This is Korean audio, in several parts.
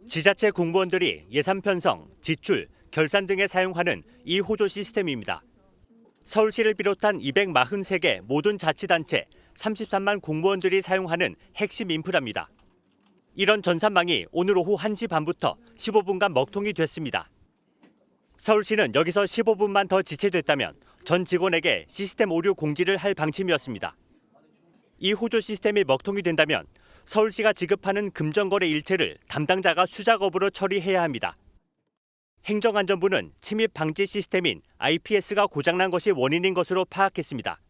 지자체 공무원들이 예산 편성, 지출, 결산 등에 사용하는 이 호조 시스템입니다. 서울시를 비롯한 243개 모든 자치단체 33만 공무원들이 사용하는 핵심 인프라입니다. 이런 전산망이 오늘 오후 1시 반부터 15분간 먹통이 됐습니다. 서울시는 여기서 15분만 더 지체됐다면 전 직원에게 시스템 오류 공지를 할 방침이었습니다. 이 호조 시스템이 먹통이 된다면 서울시가 지급하는 금전거래 일체를 담당자가 수작업으로 처리해야 합니다. 행정안전부는 침입 방지 시스템인 IPS가 고장난 것이 원인인 것으로 파악했습니다.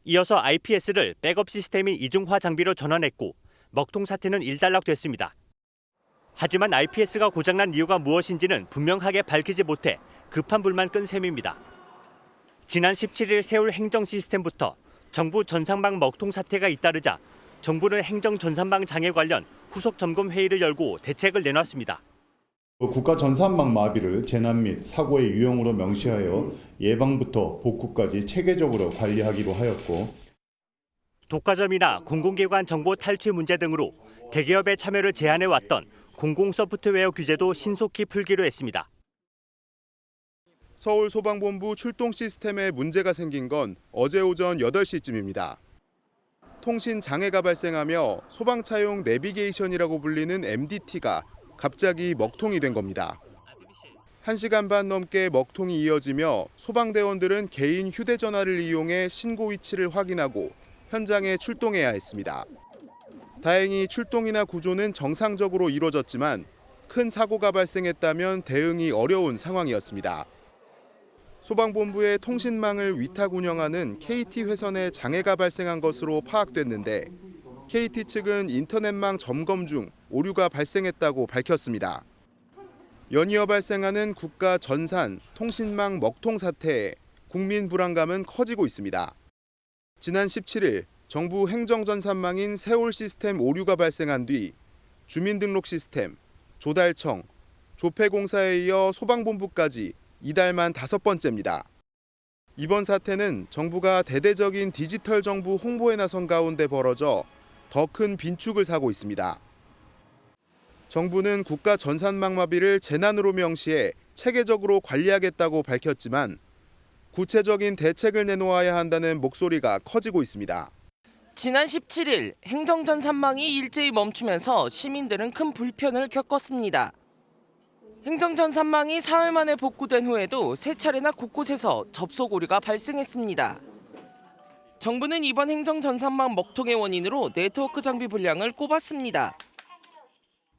이어서 IPS를 백업 시스템인 이중화 장비로 전환했고 먹통 사태는 일단락됐습니다. 하지만 IPS가 고장난 이유가 무엇인지는 분명하게 밝히지 못해 급한 불만 끈 셈입니다. 지난 17일 세울 행정 시스템부터 정부 전산망 먹통 사태가 잇따르자 정부는 행정 전산망 장애 관련 후속 점검 회의를 열고 대책을 내놨습니다. 국가 전산망 마비를 재난 및 사고의 유형으로 명시하여 예방부터 복구까지 체계적으로 관리하기로 하였고, 독과점이나 공공기관 정보 탈취 문제 등으로 대기업의 참여를 제한해왔던 공공 소프트웨어 규제도 신속히 풀기로 했습니다. 서울소방본부 출동 시스템에 문제가 생긴 건 어제 오전 8시쯤입니다. 통신 장애가 발생하며 소방차용 내비게이션이라고 불리는 MDT가 갑자기 먹통이 된 겁니다. 1시간 반 넘게 먹통이 이어지며 소방대원들은 개인 휴대전화를 이용해 신고 위치를 확인하고 현장에 출동해야 했습니다. 다행히 출동이나 구조는 정상적으로 이루어졌지만 큰 사고가 발생했다면 대응이 어려운 상황이었습니다. 소방본부의 통신망을 위탁 운영하는 KT회선에 장애가 발생한 것으로 파악됐는데 KT 측은 인터넷망 점검 중 오류가 발생했다고 밝혔습니다. 연이어 발생하는 국가 전산, 통신망 먹통 사태에 국민 불안감은 커지고 있습니다. 지난 17일 정부 행정전산망인 세월 시스템 오류가 발생한 뒤 주민등록 시스템, 조달청, 조폐공사에 이어 소방본부까지 이달만 5번째입니다. 이번 사태는 정부가 대대적인 디지털 정부 홍보에 나선 가운데 벌어져 더 큰 빈축을 사고 있습니다. 정부는 국가 전산망 마비를 재난으로 명시해 체계적으로 관리하겠다고 밝혔지만 구체적인 대책을 내놓아야 한다는 목소리가 커지고 있습니다. 지난 17일 행정전산망이 일제히 멈추면서 시민들은 큰 불편을 겪었습니다. 행정전산망이 사흘 만에 복구된 후에도 세 차례나 곳곳에서 접속 오류가 발생했습니다. 정부는 이번 행정전산망 먹통의 원인으로 네트워크 장비 불량을 꼽았습니다.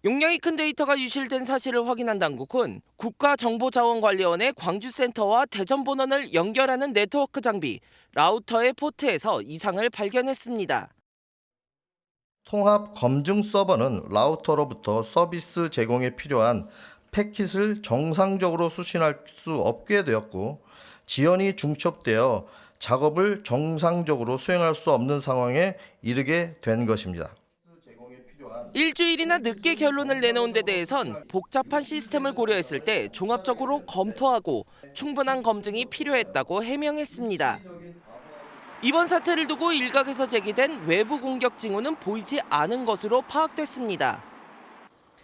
용량이 큰 데이터가 유실된 사실을 확인한 당국은 국가정보자원관리원의 광주센터와 대전본원을 연결하는 네트워크 장비 라우터의 포트에서 이상을 발견했습니다. 통합 검증 서버는 라우터로부터 서비스 제공에 필요한 패킷을 정상적으로 수신할 수 없게 되었고 지연이 중첩되어 작업을 정상적으로 수행할 수 없는 상황에 이르게 된 것입니다. 일주일이나 늦게 결론을 내놓은 데 대해선 복잡한 시스템을 고려했을 때 종합적으로 검토하고 충분한 검증이 필요했다고 해명했습니다. 이번 사태를 두고 일각에서 제기된 외부 공격 징후는 보이지 않은 것으로 파악됐습니다.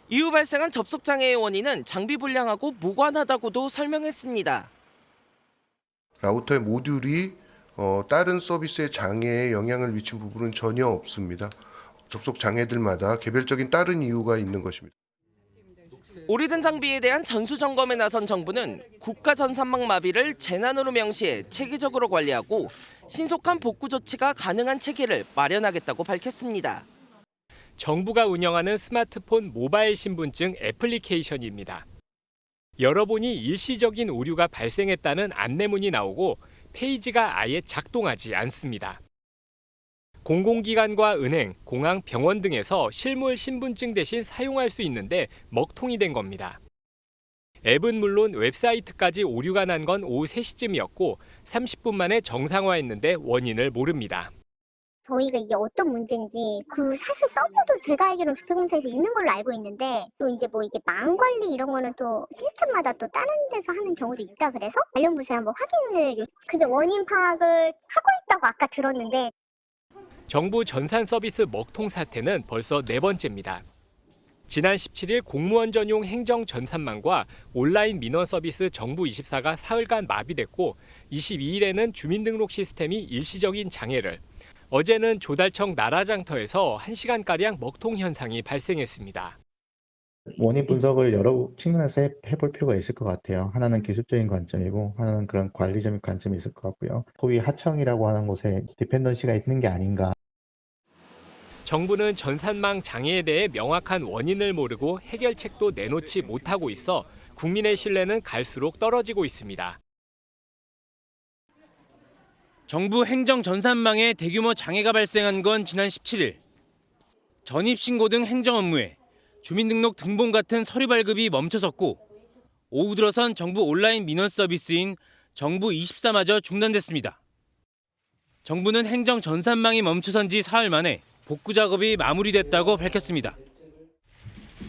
이후 발생한 접속 장애의 원인은 장비 불량하고 무관하다고도 설명했습니다. 라우터의 모듈이 다른 서비스의 장애에 영향을 미친 부분은 전혀 없습니다. 접속 장애들마다 개별적인 다른 이유가 있는 것입니다. 오래된 장비에 대한 전수 점검에 나선 정부는 국가 전산망 마비를 재난으로 명시해 체계적으로 관리하고 신속한 복구 조치가 가능한 체계를 마련하겠다고 밝혔습니다. 정부가 운영하는 스마트폰 모바일 신분증 애플리케이션입니다. 열어보니 일시적인 오류가 발생했다는 안내문이 나오고 페이지가 아예 작동하지 않습니다. 공공기관과 은행, 공항, 병원 등에서 실물 신분증 대신 사용할 수 있는데 먹통이 된 겁니다. 앱은 물론 웹사이트까지 오류가 난 건 오후 3시쯤이었고 30분 만에 정상화했는데 원인을 모릅니다. 저희가 이게 어떤 문제인지 사실 서버도 제가 알기로는 조폐공사에서 있는 걸로 알고 있는데 또 이제 뭐 이게 망 관리 이런 거는 또 시스템마다 또 다른 데서 하는 경우도 있다 그래서 관련 부서에 한번 확인을 그저 원인 파악을 하고 있다고 아까 들었는데 정부 전산 서비스 먹통 사태는 벌써 4번째입니다. 지난 17일 공무원 전용 행정 전산망과 온라인 민원 서비스 정부24가 사흘간 마비됐고 22일에는 주민등록 시스템이 일시적인 장애를, 어제는 조달청 나라장터에서 1시간가량 먹통 현상이 발생했습니다. 원인 분석을 여러 측면에서 해볼 필요가 있을 것 같아요. 하나는 기술적인 관점이고 하나는 그런 관리적인 관점이 있을 것 같고요. 소위 하청이라고 하는 곳에 디펜던시가 있는 게 아닌가. 정부는 전산망 장애에 대해 명확한 원인을 모르고 해결책도 내놓지 못하고 있어 국민의 신뢰는 갈수록 떨어지고 있습니다. 정부 행정 전산망에 대규모 장애가 발생한 건 지난 17일. 전입신고 등 행정 업무에 주민등록 등본 같은 서류 발급이 멈춰섰고 오후 들어선 정부 온라인 민원 서비스인 정부24마저 중단됐습니다. 정부는 행정 전산망이 멈춰선 지 사흘 만에 복구 작업이 마무리됐다고 밝혔습니다.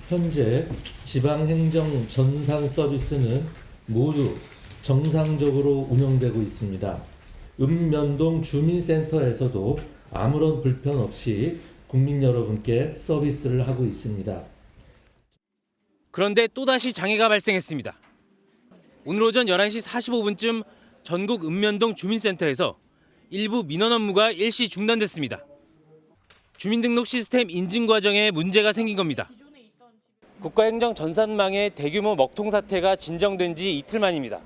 현재 지방행정 전산 서비스는 모두 정상적으로 운영되고 있습니다. 읍면동 주민센터에서도 아무런 불편 없이 국민 여러분께 서비스를 하고 있습니다. 그런데 또다시 장애가 발생했습니다. 오늘 오전 11시 45분쯤 전국 읍면동 주민센터에서 일부 민원 업무가 일시 중단됐습니다. 주민등록 시스템 인증 과정에 문제가 생긴 겁니다. 국가행정 전산망의 대규모 먹통 사태가 진정된 지 이틀 만입니다.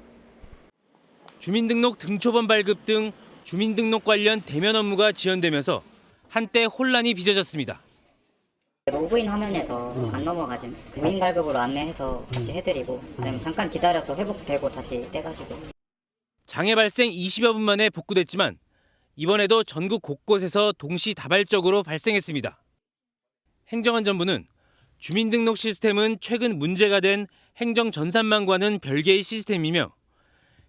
주민등록 등초본 발급 등 주민등록 관련 대면 업무가 지연되면서 한때 혼란이 빚어졌습니다. 로그인 화면에서 안 넘어가지 무인 발급으로 안내해서 같이 해드리고 아니면 잠깐 기다려서 회복되고 다시 떼가시고. 장애 발생 20여 분 만에 복구됐지만 이번에도 전국 곳곳에서 동시다발적으로 발생했습니다. 행정안전부는 주민등록 시스템은 최근 문제가 된 행정전산망과는 별개의 시스템이며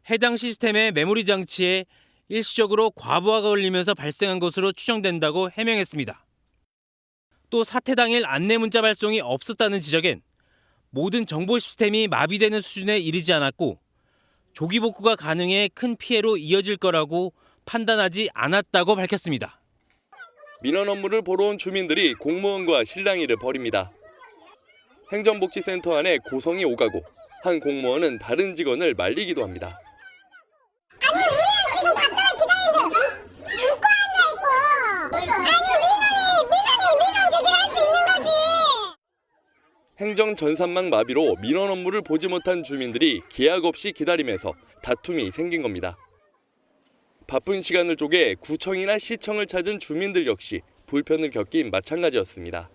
해당 시스템의 메모리 장치에 일시적으로 과부하가 걸리면서 발생한 것으로 추정된다고 해명했습니다. 또 사태 당일 안내 문자 발송이 없었다는 지적엔 모든 정보 시스템이 마비되는 수준에 이르지 않았고 조기 복구가 가능해 큰 피해로 이어질 거라고 판단하지 않았다고 밝혔습니다. 민원 업무를 보러 온 주민들이 공무원과 실랑이를 벌입니다. 행정복지센터 안에 고성이 오가고 한 공무원은 다른 직원을 말리기도 합니다. 아니 우리는 지금 갔다가 기다리는데 묶고 앉아있고 아니 민원 제기를 할 수 있는 거지. 행정 전산망 마비로 민원 업무를 보지 못한 주민들이 기약 없이 기다리면서 다툼이 생긴 겁니다. 바쁜 시간을 쪼개 구청이나 시청을 찾은 주민들 역시 불편을 겪긴 마찬가지였습니다.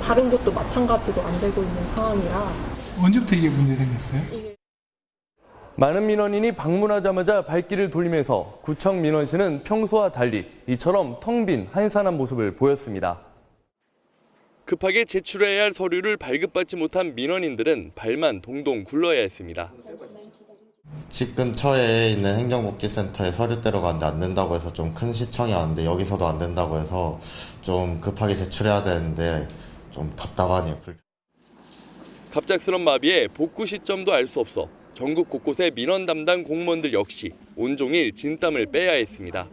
다른 곳도 마찬가지로 안 되고 있는 상황이라. 언제부터 이게 문제 생겼어요? 많은 민원인이 방문하자마자 발길을 돌리면서 구청 민원실은 평소와 달리 이처럼 텅 빈 한산한 모습을 보였습니다. 급하게 제출해야 할 서류를 발급받지 못한 민원인들은 발만 동동 굴러야 했습니다. 집 근처에 있는 행정복지센터에 서류 떼러 갔는데 안 된다고 해서 좀 큰 시청이 왔는데 여기서도 안 된다고 해서 좀 급하게 제출해야 되는데 좀 답답하네요. 갑작스런 마비에 복구 시점도 알 수 없어 전국 곳곳의 민원 담당 공무원들 역시 온종일 진땀을 빼야 했습니다.